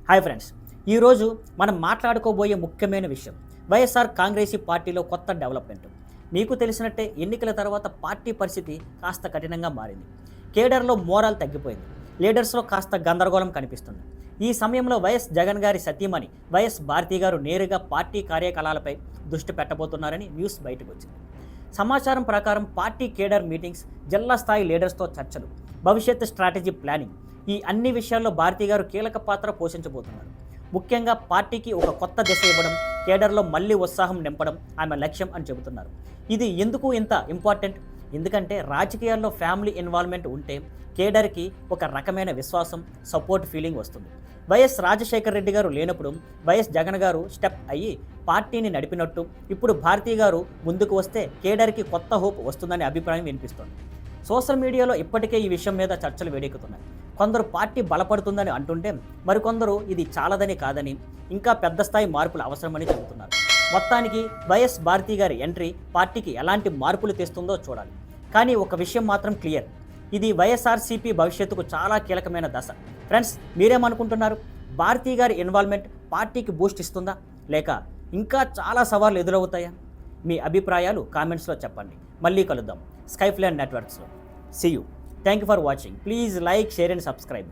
Hi friends, ఈరోజు మనం మాట్లాడుకోబోయే ముఖ్యమైన విషయం వైఎస్ఆర్ కాంగ్రెసీ పార్టీలో కొత్త డెవలప్మెంట్. మీకు తెలిసినట్టే ఎన్నికల తర్వాత పార్టీ పరిస్థితి కాస్త కఠినంగా మారింది. కేడర్లో మోరాల్ తగ్గిపోయింది. లీడర్స్లో కాస్త గందరగోళం కనిపిస్తుంది. ఈ సమయంలో వైఎస్ జగన్ గారి సతీమణి వైఎస్ భారతి గారు నేరుగా పార్టీ కార్యకలాపాలపై దృష్టి పెట్టబోతున్నారని న్యూస్ బయటకు వచ్చింది. సమాచారం ప్రకారం పార్టీ కేడర్ మీటింగ్స్, జిల్లా స్థాయి లీడర్స్తో చర్చలు, భవిష్యత్ స్ట్రాటజీ ప్లానింగ్, ఈ అన్ని విషయాల్లో భారతి గారు కీలక పాత్ర పోషించబోతున్నారు. ముఖ్యంగా పార్టీకి ఒక కొత్త దిశ ఇవ్వడం, కేడర్లో మళ్ళీ ఉత్సాహం నింపడం ఆమె లక్ష్యం అని చెబుతున్నారు. ఇది ఎందుకు ఇంత ఇంపార్టెంట్? ఎందుకంటే రాజకీయాల్లో ఫ్యామిలీ ఇన్వాల్వ్మెంట్ ఉంటే కేడర్కి ఒక రకమైన విశ్వాసం, సపోర్ట్ ఫీలింగ్ వస్తుంది. వైఎస్ రాజశేఖర రెడ్డి గారు లేనప్పుడు వైఎస్ జగన్ గారు స్టెప్ అయ్యి పార్టీని నడిపినట్టు ఇప్పుడు భారతీ గారు ముందుకు వస్తే కేడర్కి కొత్త హోప్ వస్తుందనే అభిప్రాయం వినిపిస్తోంది. సోషల్ మీడియాలో ఇప్పటికే ఈ విషయం మీద చర్చలు వేడెక్కుతున్నాయి. కొందరు పార్టీ బలపడుతుందని అంటుంటే మరికొందరు ఇది చాలదని కాదని, ఇంకా పెద్ద స్థాయి మార్పులు అవసరమని చెబుతున్నారు. మొత్తానికి వైఎస్ భారతి గారి ఎంట్రీ పార్టీకి ఎలాంటి మార్పులు తెస్తుందో చూడాలి. కానీ ఒక విషయం మాత్రం క్లియర్, ఇది వైఎస్ఆర్సీపీ భవిష్యత్తుకు చాలా కీలకమైన దశ. ఫ్రెండ్స్, మీరేమనుకుంటున్నారు? భారతి గారి ఇన్వాల్వ్మెంట్ పార్టీకి బూస్ట్ ఇస్తుందా, లేక ఇంకా చాలా సవాళ్లు ఎదురవుతాయా? మీ అభిప్రాయాలు కామెంట్స్లో చెప్పండి. మళ్ళీ కలుద్దాం స్కైఫ్లాండ్ నెట్వర్క్స్లో. See you. Thank you for watching. Please like, share and subscribe.